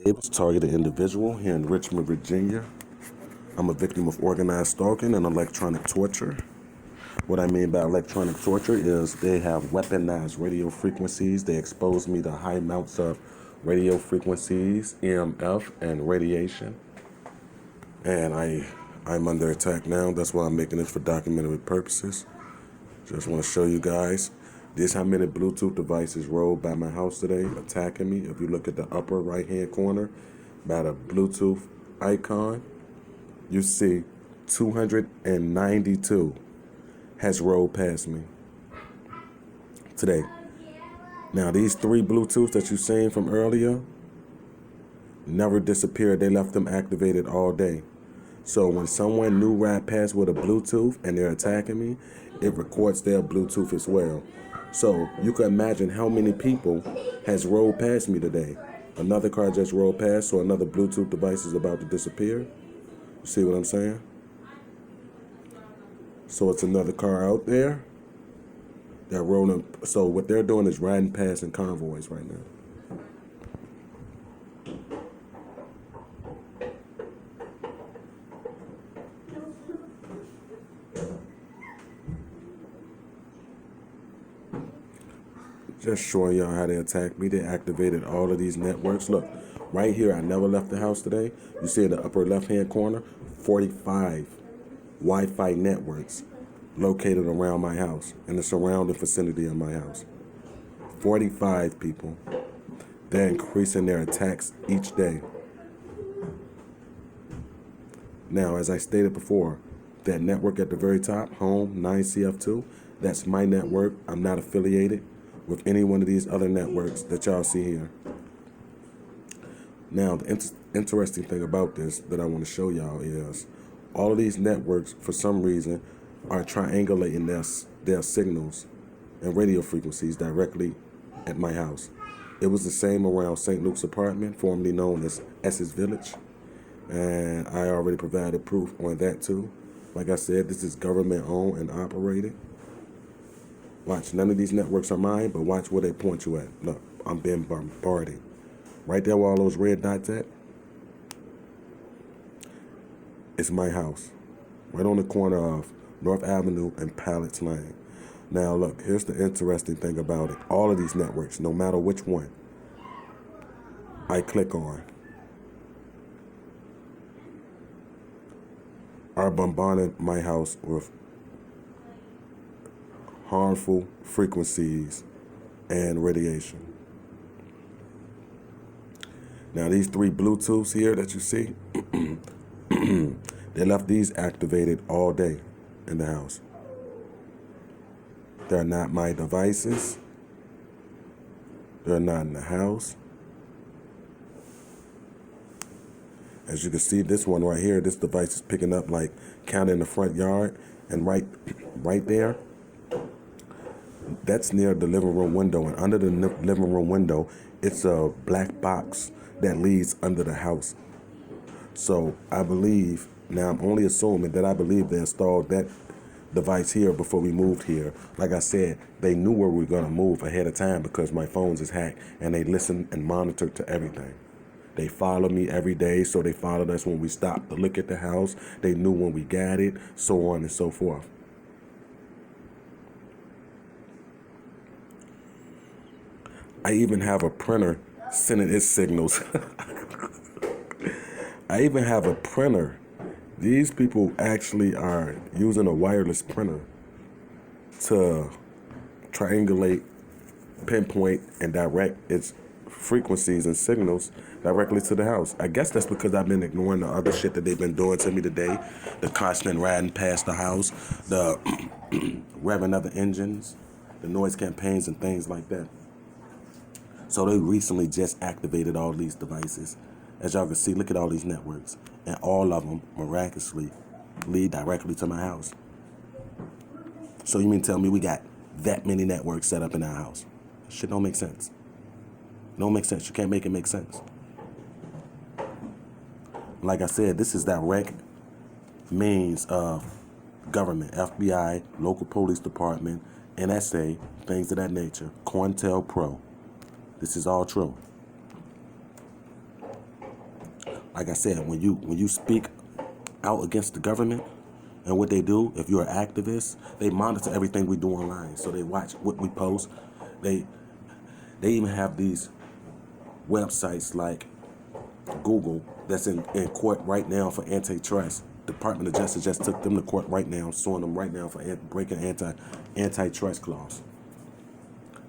Davis, targeted individual here in Richmond, Virginia. I'm a victim of organized stalking and electronic torture. What I mean by electronic torture is they have weaponized radio frequencies. They expose me to high amounts of radio frequencies, EMF, and radiation. And I'm under attack now. That's why I'm making this for documentary purposes. Just want to show you guys. This how many Bluetooth devices rolled by my house today attacking me. If you look at the upper right hand corner by the Bluetooth icon, you see 292 has rolled past me today. Now these three Bluetooths that you seen from earlier never disappeared. They left them activated all day. So when someone new ride past with a Bluetooth and they're attacking me, it records their Bluetooth as well. So you can imagine how many people has rolled past me today. Another car just rolled past, so another Bluetooth device is about to disappear. You see what I'm saying? So it's another car out there that rolling. So what they're doing is riding past in convoys right now. Just showing y'all how they attacked me. They activated all of these networks. Look, right here, I never left the house today. You see in the upper left-hand corner, 45 Wi-Fi networks located around my house in the surrounding vicinity of my house. 45 people. They're increasing their attacks each day. Now, as I stated before, that network at the very top, home 9CF2, that's my network. I'm not affiliated with any one of these other networks that y'all see here. Now, the interesting thing about this that I want to show y'all is all of these networks, for some reason, are triangulating their signals and radio frequencies directly at my house. It was the same around St. Luke's apartment, formerly known as Essex Village, and I already provided proof on that too. Like I said, this is government owned and operated. Watch, none of these networks are mine, but watch where they point you at. Look, I'm being bombarded. Right there where all those red dots at, it's my house. Right on the corner of North Avenue and Pallets Lane. Now look, here's the interesting thing about it. All of these networks, no matter which one I click on, are bombarding my house with harmful frequencies and radiation. Now these three Bluetooths here that you see, they left these activated all day in the house. They're not my devices. They're not in the house. As you can see, this one right here, this device is picking up like kind of in the front yard, and right there, that's near the living room window, and under the living room window, it's a black box that leads under the house. So I believe, now I'm only assuming that I believe they installed that device here before we moved here. Like I said, they knew where we were going to move ahead of time because my phones is hacked, and they listen and monitor to everything. They follow me every day, so they followed us when we stopped to look at the house. They knew when we got it, so on and so forth. I even have a printer sending its signals. I even have a printer. These people actually are using a wireless printer to triangulate, pinpoint, and direct its frequencies and signals directly to the house. I guess that's because I've been ignoring the other shit that they've been doing to me today. The constant riding past the house, the revving of the engines, the noise campaigns and things like that. So they recently just activated all these devices. As y'all can see, look at all these networks. And all of them, miraculously, lead directly to my house. So you mean tell me we got that many networks set up in our house? Shit don't make sense. It don't make sense. You can't make it make sense. Like I said, this is direct means of government, FBI, local police department, NSA, things of that nature, COINTELPRO. This is all true. Like I said, when you speak out against the government and what they do, if you're an activist, they monitor everything we do online. So they watch what we post. They even have these websites like Google that's in court right now for antitrust. Department of Justice just took them to court right now, suing them right now for breaking antitrust clause.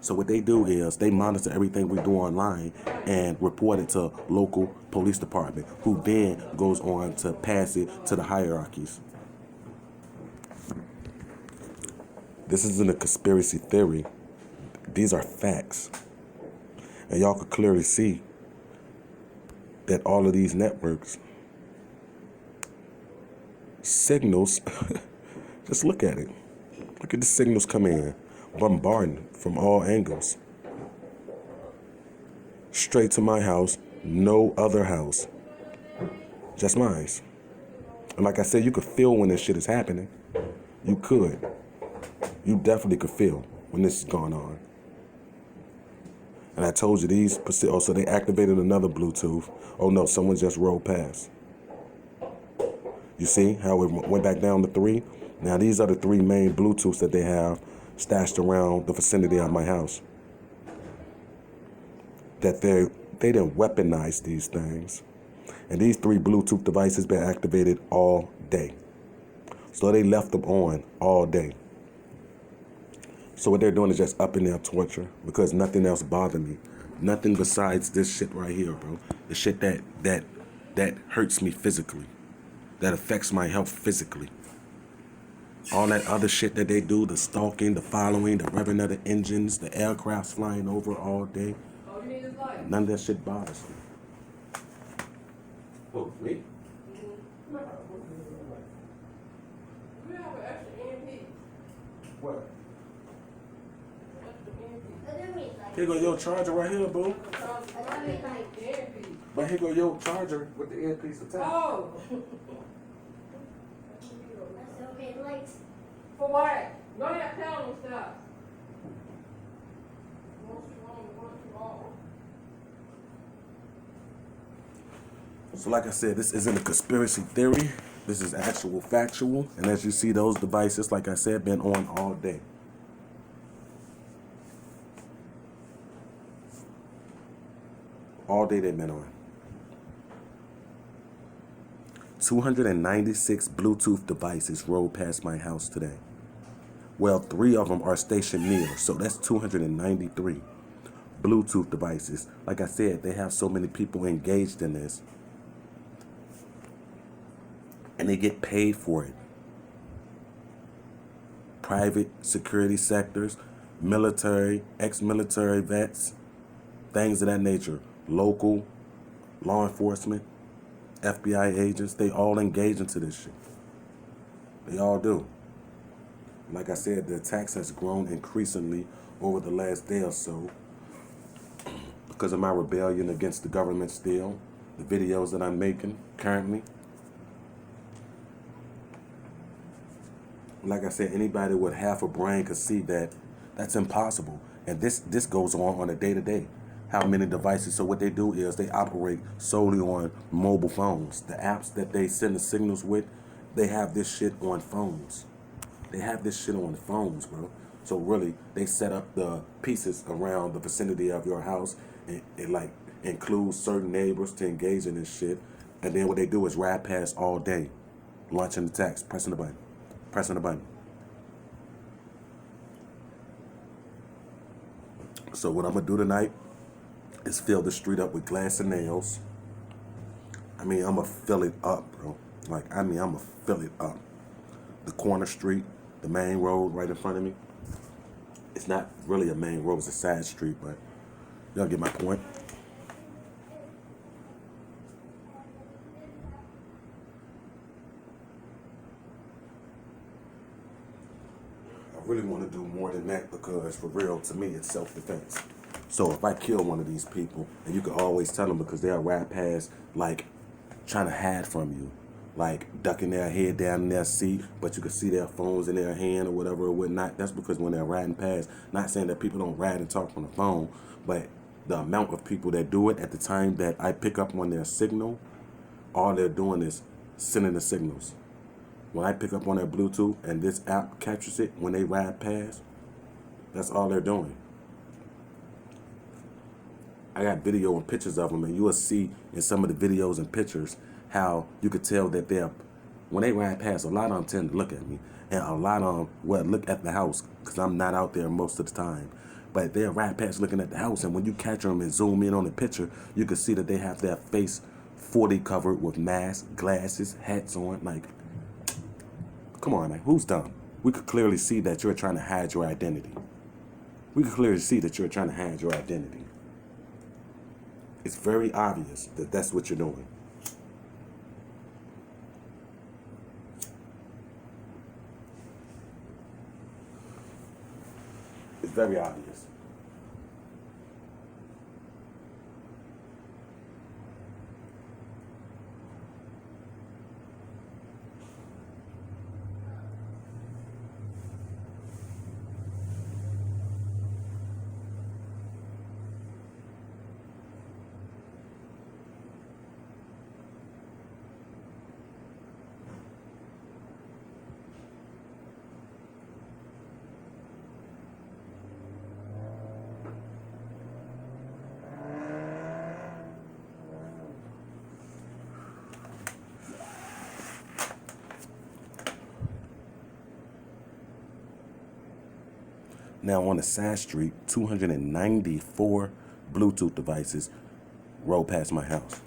So what they do is they monitor everything we do online and report it to local police department, who then goes on to pass it to the hierarchies. This isn't a conspiracy theory. These are facts. And y'all could clearly see that all of these networks signals, just look at it. Look at the signals coming in, bombarding from all angles. Straight to my house, no other house, just mine. And like I said, you could feel when this shit is happening. You could. You definitely could feel when this is going on. And I told you these, oh, so they activated another Bluetooth. Oh no, someone just rolled past. You see how it went back down to 3? Now these are the 3 main Bluetooths that they have stashed around the vicinity of my house. That they didn't weaponize these things. And these 3 Bluetooth devices been activated all day. So they left them on all day. So what they're doing is just upping their torture, because nothing else bothered me. Nothing besides this shit right here, bro. The shit that hurts me physically. That affects my health physically. All that other shit that they do, the stalking, the following, the revving of the engines, the aircrafts flying over all day. None of that shit bothers me. Oh, me? What? Here go your charger right here, boo. But here go your charger with the earpiece attached. Oh. For what? Go ahead, tell them stuff. So like I said, this isn't a conspiracy theory. This is actual factual. And as you see, those devices, like I said, been on all day. All day they've been on. 296 Bluetooth devices rolled past my house today. Well, 3 of them are stationed near, so that's 293 Bluetooth devices. Like I said, they have so many people engaged in this. And they get paid for it. Private security sectors, military, ex-military vets, things of that nature. Local law enforcement, FBI agents, they all engage into this shit. They all do. Like I said, the attacks has grown increasingly over the last day or so because of my rebellion against the government still, the videos that I'm making currently. Like I said, anybody with half a brain could see that that's impossible. And this goes on a day-to-day. How many devices? So what they do is they operate solely on mobile phones. The apps that they send the signals with, they have this shit on phones. They have this shit on phones, bro. So really, they set up the pieces around the vicinity of your house and it like includes certain neighbors to engage in this shit. And then what they do is ride past all day, launching attacks, pressing the button. Pressing the button. So what I'm gonna do tonight is fill the street up with glass and nails. I mean, I'm gonna fill it up, bro. I'm gonna fill it up. The corner street, the main road right in front of me. It's not really a main road, it's a side street, but y'all get my point. I really want to do more than that because, for real, to me, it's self-defense. So if I kill one of these people, and you can always tell them because they'll ride past, like, trying to hide from you, like ducking their head down in their seat, but you can see their phones in their hand or whatever or whatnot. That's because when they're riding past, not saying that people don't ride and talk on the phone, but the amount of people that do it at the time that I pick up on their signal, all they're doing is sending the signals. When I pick up on their Bluetooth and this app captures it when they ride past, that's all they're doing. I got video and pictures of them, and you will see in some of the videos and pictures how you could tell that when they ride past, a lot of them tend to look at me, and a lot of them look at the house because I'm not out there most of the time. But they'll ride past looking at the house, and when you catch them and zoom in on the picture, you can see that they have their face fully covered with masks, glasses, hats on. Like, come on, man, who's dumb? We could clearly see that you're trying to hide your identity. We could clearly see that you're trying to hide your identity. It's very obvious that that's what you're doing. It's very obvious. Now on the side street, 294 Bluetooth devices roll past my house.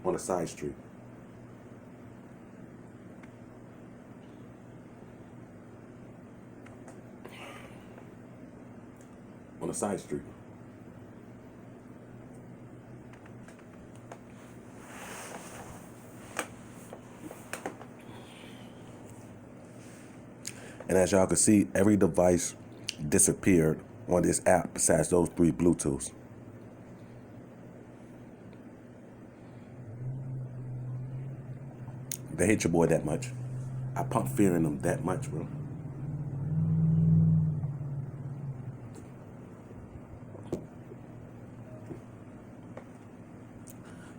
On the side street. On the side street. And as y'all can see, every device disappeared on this app besides those 3 Bluetooths. They hate your boy that much. I pump fear in them that much, bro.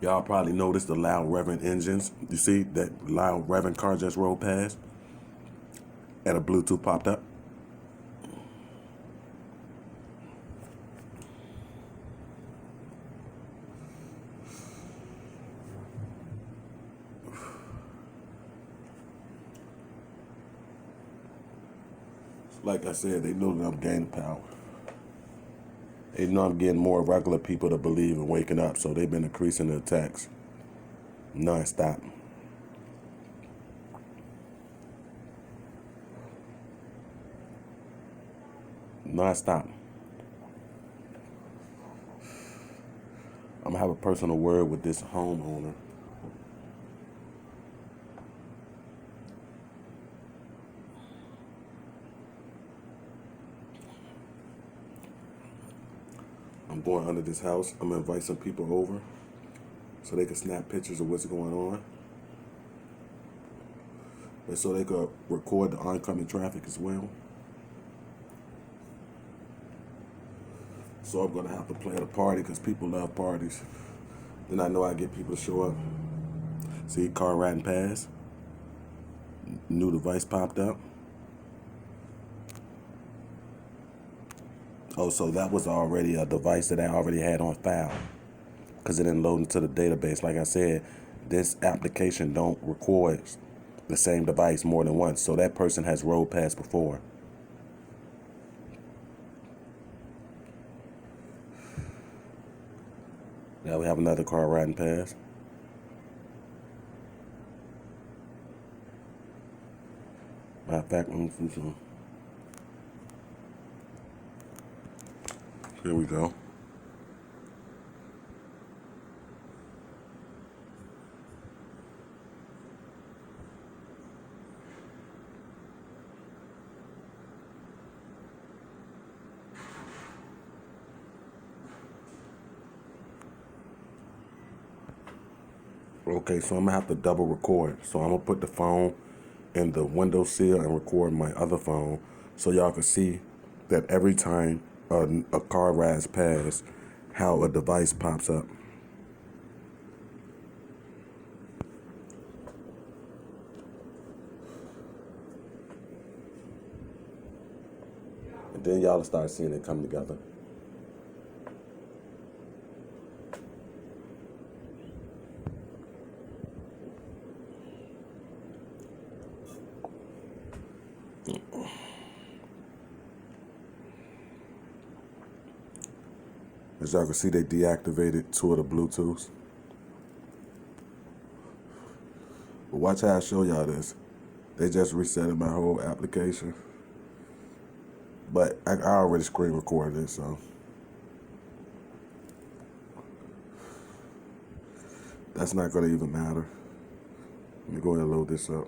Y'all probably noticed the loud revving engines. You see that loud revving car just rolled past? And a Bluetooth popped up. Like I said, they know that I'm gaining power. They know I'm getting more regular people to believe in waking up, so they've been increasing the attacks non-stop. Non-stop. I'm gonna have a personal word with this homeowner. I'm going under this house. I'm gonna invite some people over so they can snap pictures of what's going on. And so they could record the oncoming traffic as well. So I'm gonna have to plan a party because people love parties. Then I know I get people to show up. See, car riding past. New device popped up. Oh, so that was already a device that I already had on file because it didn't load into the database. Like I said, this application don't record the same device more than once. So that person has rolled past before. Now we have another car riding past. Matter of fact, here we go. Okay, so I'm gonna have to double record. So I'm gonna put the phone in the windowsill and record my other phone so y'all can see that every time a car rides past, how a device pops up. Then y'all will start seeing it come together. As y'all can see, they deactivated 2 of the Bluetooths. But watch how I show y'all this. They just resetting my whole application. But I already screen recorded it, so that's not going to even matter. Let me go ahead and load this up.